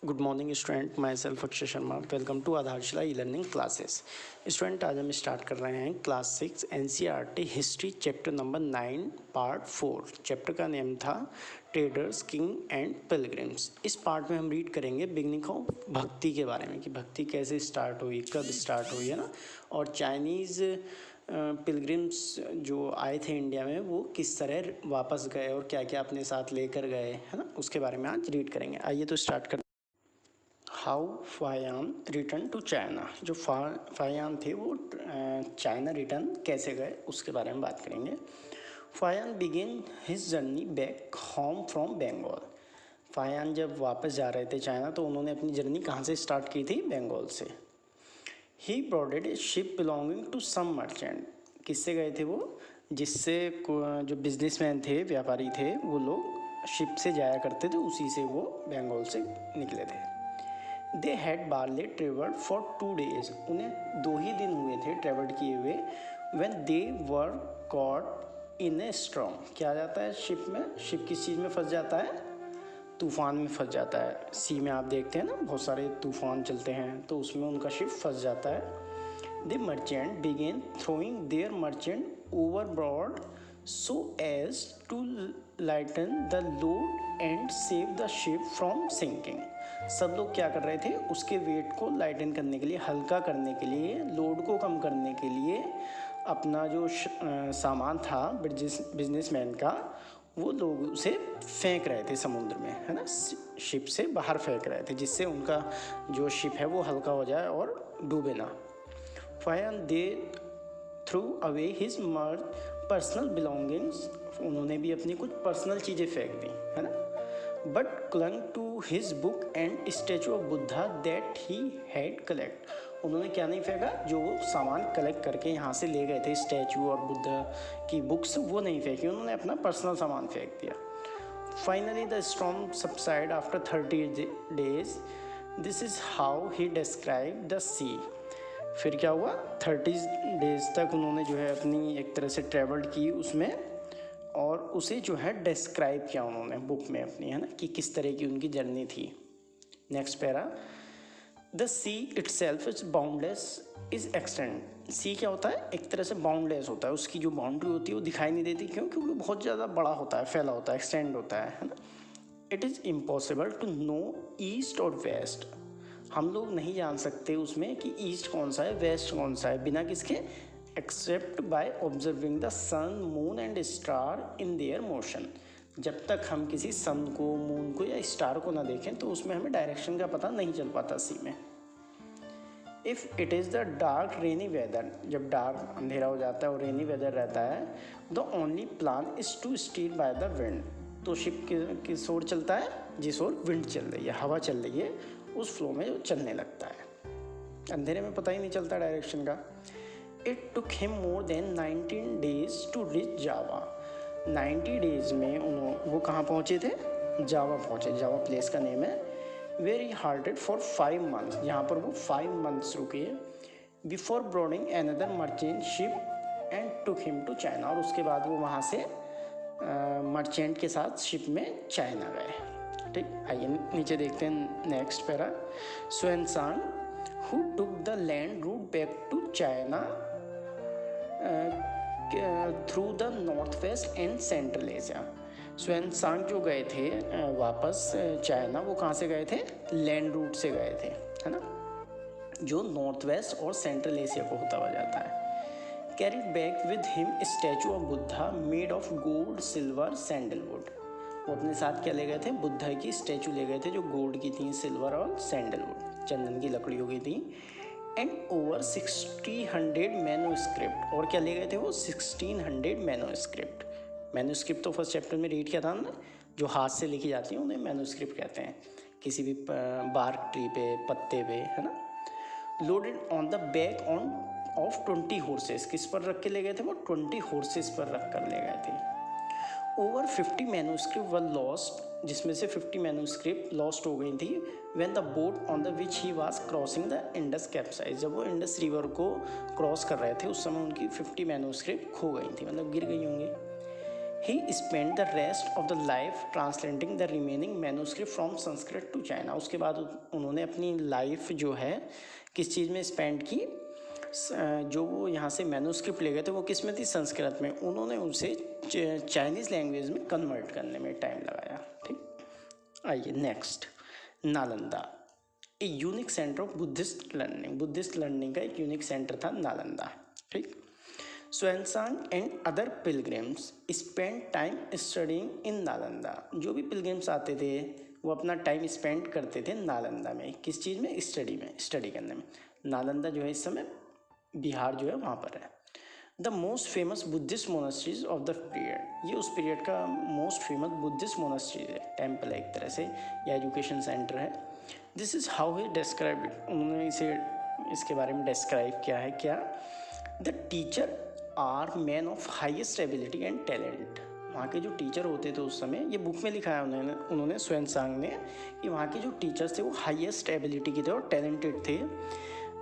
Good morning student, myself Akshay Sharma. Welcome to Aadharshila e learning classes. Student, आज हम start कर रहे हैं class 6 NCERT history chapter number 9 part 4। Chapter का name था ट्रेडर्स, किंग एंड पिलग्रिम्स। इस पार्ट में हम रीड करेंगे बिगनिंग ऑफ भक्ति के बारे में कि भक्ति कैसे स्टार्ट हुई, कब स्टार्ट हुई, है ना। और चाइनीज़ पिलग्रिम्स जो आए थे इंडिया में वो किस तरह वापस गए और क्या क्या अपने साथ लेकर गए, है ना, उसके बारे में आज रीड करेंगे। आइए तो स्टार्ट कर। How Faxian return to China. जो फायान थे वो चाइना रिटर्न कैसे गए उसके बारे में बात करेंगे। Faxian begin his journey back home from Bengal. Faxian जब वापस जा रहे थे चाइना तो उन्होंने अपनी जर्नी कहाँ से स्टार्ट की थी? बंगाल से। He boarded a ship belonging to some merchant. किससे गए थे वो? जिससे जो बिजनेसमैन थे, व्यापारी थे, वो लोग शिप से जाया करते थे, उसी से वो बंगाल से निकले थे। They had barely travelled for 2 days। उन्हें 2 ही दिन हुए थे ट्रेवल किए हुए। When they were caught in A storm. क्या आ जाता है शिप में? शिप किस चीज़ में फंस जाता है? तूफान में फंस जाता है। सी में आप देखते हैं ना, बहुत सारे तूफान चलते हैं, तो उसमें उनका शिप फंस जाता है। The merchant began throwing their merchant overboard so as to lighten the load and save the ship from sinking. सब लोग क्या कर रहे थे? उसके वेट को लाइटन करने के लिए, हल्का करने के लिए, लोड को कम करने के लिए अपना जो सामान था बिजनेसमैन का, वो लोग उसे फेंक रहे थे समुद्र में, है ना, शिप से बाहर फेंक रहे थे, जिससे उनका जो शिप है वो हल्का हो जाए और डूबे ना। Fine they threw away his personal belongings. उन्होंने भी अपनी कुछ पर्सनल चीज़ें फेंक दी, है ना। But clung to his book and statue of Buddha that he had collect. उन्होंने क्या नहीं फेंका? जो वो सामान कलेक्ट करके यहाँ से ले गए थे, स्टैचू और बुद्ध की बुक्स, वो नहीं फेंकी, उन्होंने अपना पर्सनल सामान फेंक दिया। Finally the storm subside after 30 days। This is how he describe the sea. फिर क्या हुआ? 30 days तक उन्होंने जो है अपनी एक तरह से ट्रेवल की उसमें, और उसे जो है डिस्क्राइब किया उन्होंने बुक में अपनी, है ना, कि किस तरह की उनकी जर्नी थी। Next para. The sea itself is boundless is extend. Sea क्या होता है? एक तरह से बाउंडलेस होता है, उसकी जो बाउंड्री होती है वो दिखाई नहीं देती। क्यों? क्योंकि बहुत ज़्यादा बड़ा होता है, फैला होता है, एक्सटेंड होता है ना। It is impossible to know east और वेस्ट। हम लोग नहीं जान सकते उसमें कि ईस्ट कौन सा है, वेस्ट कौन सा है, बिना किसके? Except by observing the sun, moon and star in their motion. जब तक हम किसी सन को, मून को या स्टार को ना देखें तो उसमें हमें डायरेक्शन का पता नहीं चल पाता सी में। If it is the dark rainy weather, जब डार्क अंधेरा हो जाता है और रेनी वेदर रहता है, the only plan is to steer by the wind. तो शिप किस ओर चलता है? जिस ओर विंड चल रही है, हवा चल रही है, उस फ्लो में जो चलने लगता है। अंधेरे में पता ही नहीं चलता डायरेक्शन का। It took him more than 19 days to reach Java. 90 days में वो कहाँ पहुँचे थे? जावा पहुँचे। जावा प्लेस का नेम है। Where he halted for 5 months। यहाँ पर वो 5 months रुके before boarding another merchant ship and took him to China. और उसके बाद वो वहाँ से मर्चेंट के साथ शिप में चाइना गए। ठीक, आइए नीचे देखते हैं next para. Xuanzang who took the land route back to China through the north west and central Asia. Xuanzang जो गए थे वापस चाइना, वो कहाँ से गए थे? लैंड रूट से गए थे, है ना, जो नॉर्थ वेस्ट और सेंट्रल एशिया को होता हुआ जाता है। Carried back with him statue of Buddha made of gold, silver, sandalwood. वो अपने साथ क्या ले गए थे? बुद्धा की स्टैचू ले गए थे, जो गोल्ड की थी, सिल्वर और सैंडलवुड, चंदन की लकड़ियों की थी। And over 1600 manuscript. और क्या ले गए थे वो? 1600 मैनोस्क्रिप्ट। मैनोस्क्रिप्ट तो फर्स्ट चैप्टर में रीड किया था ना, जो हाथ से लिखी जाती है उन्हें मैनोस्क्रिप्ट कहते हैं, किसी भी बार्क ट्री पे, पत्ते पे, है ना। Loaded on the back on off 20 horses। किस पर रख के ले गए थे वो? 20 horses पर रख कर ले गए थे। ओवर 50 मैनोस्क्रिप्ट वर लॉस्ट, जिसमें से 50 मैनोस्क्रिप्ट लॉस्ट हो गई थी। When the boat on the which he was crossing the Indus capsize. जब वो इंडस रिवर को क्रॉस कर रहे थे उस समय उनकी 50 मैनोस्क्रिप्ट खो गई थी, मतलब गिर गई होंगी। He spent the rest of the life translating the remaining manuscript from Sanskrit to China. उसके बाद उन्होंने अपनी लाइफ जो है किस चीज़ में स्पेंड की, जो वो यहाँ से मैन्यूस्क्रिप्ट ले गए थे वो किस में थी, संस्कृत में, उन्होंने उसे चाइनीज़ लैंग्वेज में कन्वर्ट करने में टाइम लगाया। ठीक, आइए next, Nalanda, a unique centre of Buddhist learning. Buddhist learning का एक यूनिक सेंटर था नालंदा। ठीक, Xuanzang and other pilgrims spent time studying in Nalanda. जो भी पिलग्रिम्स आते थे वो अपना टाइम स्पेंड करते थे नालंदा में, किस चीज़ में, स्टडी करने में। नालंदा जो है इस समय बिहार जो है वहाँ पर है। The most famous Buddhist monasteries of the period, ये उस पीरियड का मोस्ट फेमस बुद्धिस्ट मोनास्ट्रीज है, टेम्पल है एक तरह से, या एजुकेशन सेंटर है। This is how he describe it, उन्होंने इसे इसके बारे में डिस्क्राइब किया है क्या, the teacher are man of highest ability and talent. वहाँ के जो टीचर होते थे उस समय, ये बुक में लिखा है उन्होंने Xuanzang ने, कि वहाँ के जो टीचर्स थे वो हाईएस्ट एबिलिटी के थे और टैलेंटेड थे।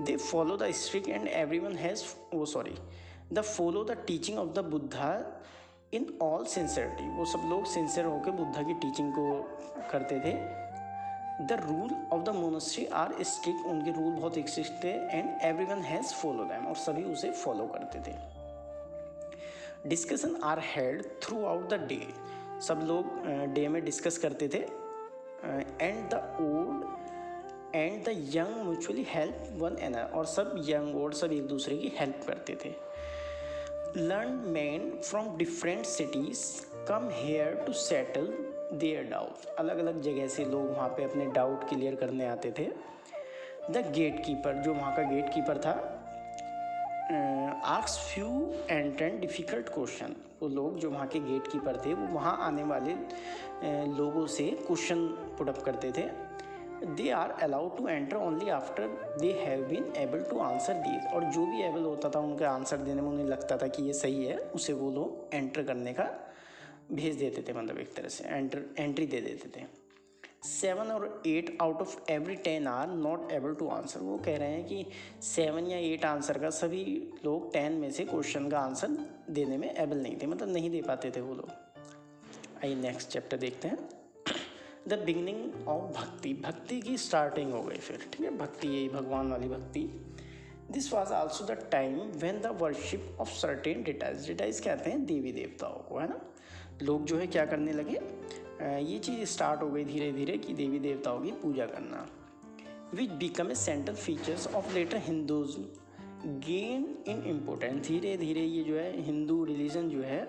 They follow the strict and everyone has the follow the teaching of the Buddha in all sincerity. वो सब लोग सिंसियर होकर बुद्धा की टीचिंग को करते थे। The rule of the monastery are strict, उनके रूल बहुत स्ट्रिक्ट थे। And everyone has follow them, और सभी उसे फॉलो करते थे। Discussion are held throughout the day, सब लोग डे में डिस्कस करते थे। And the old and the young mutually help one another, और सब यंग ओल्ड सब एक दूसरे की हेल्प करते थे। Learn man from different cities come here to settle their doubt, अलग अलग जगह से लोग वहाँ पे अपने डाउट क्लियर करने आते थे। द गेट कीपर, जो वहाँ का गेट कीपर था, आस्क फ्यू एंट्रेंट डिफ़िकल्ट क्वेश्चन, वो लोग जो वहाँ के गेट कीपर थे वो वहाँ आने वाले लोगों से क्वेश्चन पुटअप करते थे। They are allowed to enter only after they have been able to answer these, और जो भी एबल होता था उनका आंसर देने में उन्हें लगता था कि ये सही है, उसे वो लोग एंटर करने का भेज देते थे, मतलब एक तरह से एंट्री दे देते थे। 7 और 8 out of every 10 are not able to answer, वो कह रहे हैं कि 7 या 8 आंसर का सभी लोग 10 में से क्वेश्चन का आंसर देने में एबल नहीं थे, मतलब नहीं दे पाते थे वो लोग। आइए नेक्स्ट चैप्टर देखते हैं, द बिगिनिंग ऑफ भक्ति। भक्ति की स्टार्टिंग हो गई फिर, ठीक है, भक्ति यही भगवान वाली भक्ति। This was also the time when the worship of certain deities, deities कहते हैं देवी देवताओं को, है ना। लोग जो है क्या करने लगे, ये चीज़ स्टार्ट हो गई धीरे धीरे कि देवी देवताओं की पूजा करना। Which become a central features of later Hinduism gain in importance, धीरे धीरे ये जो है हिंदू रिलीजन जो है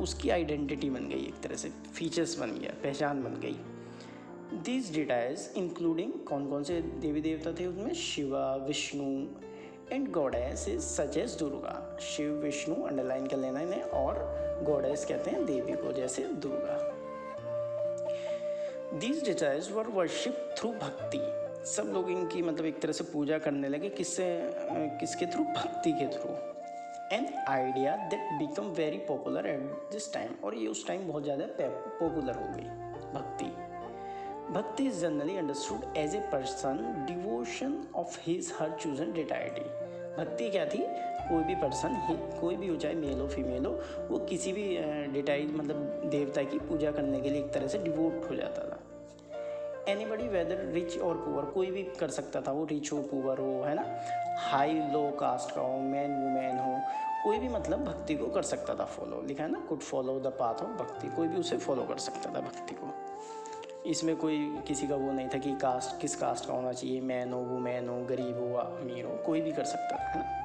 उसकी आइडेंटिटी बन गई, एक तरह से फीचर्स बन गया, पहचान बन गई। दिस डिटाइज इंक्लूडिंग, कौन कौन से देवी देवता थे उसमें, Shiva, Vishnu and goddesses such as Durga. Shiv Vishnu underline कर लेना इन्हें, और गॉडेस कहते हैं देवी को, जैसे Durga. These deities were worshipped through भक्ति, सब लोग इनकी मतलब एक तरह से पूजा करने लगे, किसके थ्रू, भक्ति के through. An idea that become very popular at this time, और ये उस टाइम बहुत ज़्यादा पॉपुलर हो गई भक्ति। Bhakti is generally understood as a person devotion of his her chosen deity. भक्ति क्या थी, कोई भी पर्सन, कोई भी हो, चाहे मेल हो फीमेल हो, वो किसी भी डिटाइड मतलब देवता की पूजा करने के लिए एक तरह से डिवोट हो जाता था। एनीबडी वेदर रिच और पुअर, कोई भी कर सकता था, वो रिच हो पुअर हो, है ना, हाई लो कास्ट का हो, मैन वुमेन हो, कोई भी मतलब भक्ति को कर सकता था फॉलो, लिखा है ना, could follow the path of भक्ति, कोई भी उसे फॉलो कर सकता था भक्ति को। इसमें कोई किसी का वो नहीं था कि कास्ट किस कास्ट का होना चाहिए, मैन हो वुमेन हो, गरीब हो अमीर हो, कोई भी कर सकता था, है ना।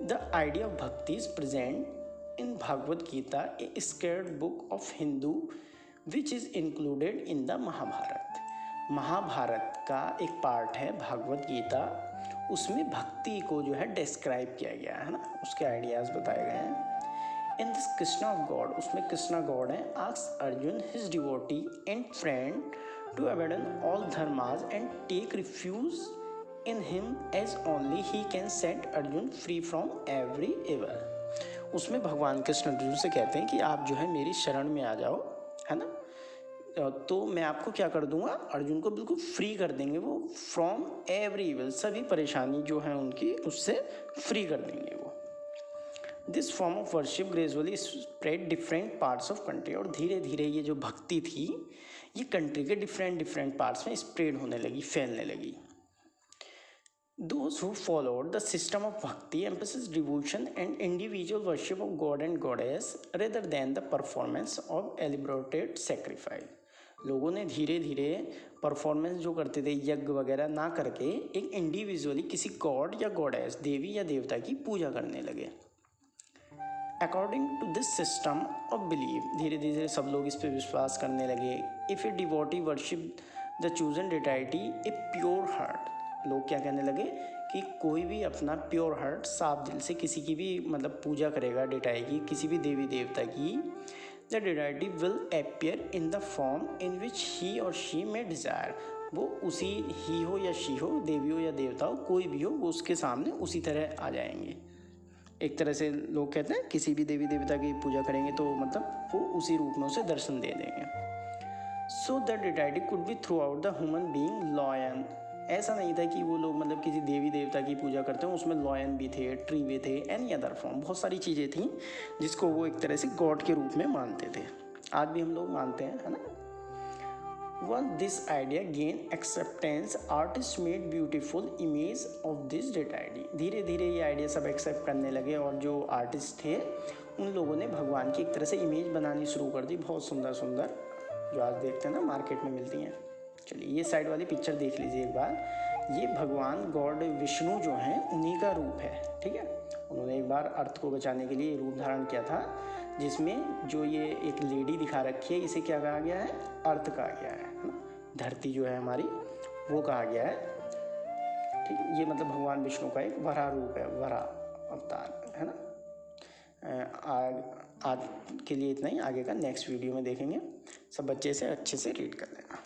The idea of bhakti is present in Bhagavad Gita, a sacred book of Hindu, which is included in the Mahabharata. Mahabharat का एक पार्ट है भागवत गीता, उसमें भक्ति को जो है डिस्क्राइब किया गया है ना, उसके आइडियाज़ बताए गए हैं। In this Krishna of God, उसमें कृष्णा गॉड है, asks Arjun his devotee and friend to abandon all dharmas and take refuge in him as only he can set Arjun free from every evil। उसमें भगवान कृष्ण अर्जुन से कहते हैं कि आप जो है मेरी शरण में आ जाओ, है ना, तो मैं आपको क्या कर दूंगा, अर्जुन को बिल्कुल फ्री कर देंगे, वो फ्रॉम एवरी evil, सभी परेशानी जो है उनकी उससे फ्री कर देंगे वो। This form of worship gradually spread different parts of country, और धीरे धीरे ये जो भक्ति थी ये कंट्री के डिफरेंट पार्ट्स में स्प्रेड होने लगी, फैलने लगी। Those who followed the system of bhakti emphasized devotion and individual worship of God and Goddess rather than the performance of elaborate sacrifice. लोगों ने धीरे धीरे परफॉर्मेंस जो करते थे यज्ञ वगैरह ना करके एक इंडिविजुअली किसी गॉड या गॉडेस, देवी या देवता की पूजा करने लगे। According to this system of believe, धीरे धीरे सब लोग इस पर विश्वास करने लगे। If a devotee worship the chosen deity a pure heart, लोग क्या कहने लगे कि कोई भी अपना प्योर हार्ट, साफ दिल से किसी की भी मतलब पूजा करेगा डिटाई की, किसी भी देवी देवता की, the deity will appear in the form in which he और शी में डिज़ायर, वो उसी ही हो या शी हो, देवी हो या देवता हो, कोई भी हो, वो उसके सामने उसी तरह आ जाएंगे। एक तरह से लोग कहते हैं किसी भी देवी देवता की पूजा करेंगे तो मतलब वो उसी रूप में उसे दर्शन दे देंगे। So the deity could be throughout the human being lion, ऐसा नहीं था कि वो लोग मतलब किसी देवी देवता की पूजा करते हैं, उसमें लॉयन भी थे, ट्री भी थे, एनी अदर फॉर्म, बहुत सारी चीज़ें थी जिसको वो एक तरह से गॉड के रूप में मानते थे। आज भी हम लोग मानते हैं, है ना। Once this idea gained acceptance, artists made beautiful image of this deity. धीरे धीरे ये आइडिया सब एक्सेप्ट करने लगे और जो आर्टिस्ट थे उन लोगों ने भगवान की एक तरह से इमेज बनानी शुरू कर दी, बहुत सुंदर सुंदर, जो आज देखते हैं ना मार्केट में मिलती हैं। चलिए ये साइड वाली पिक्चर देख लीजिए एक बार, ये भगवान गॉड विष्णु जो हैं उन्हीं का रूप है, ठीक है। उन्होंने एक बार अर्थ को बचाने के लिए रूप धारण किया था, जिसमें जो ये एक लेडी दिखा रखी है इसे क्या कहा गया है, अर्थ कहा गया है ना, धरती जो है हमारी वो कहा गया है, ठीक। ये मतलब भगवान विष्णु का एक वराह रूप है, वराह अवतार है ना। आज के लिए इतना ही, आगे का नेक्स्ट वीडियो में देखेंगे। सब बच्चे से अच्छे से रीड कर लेना।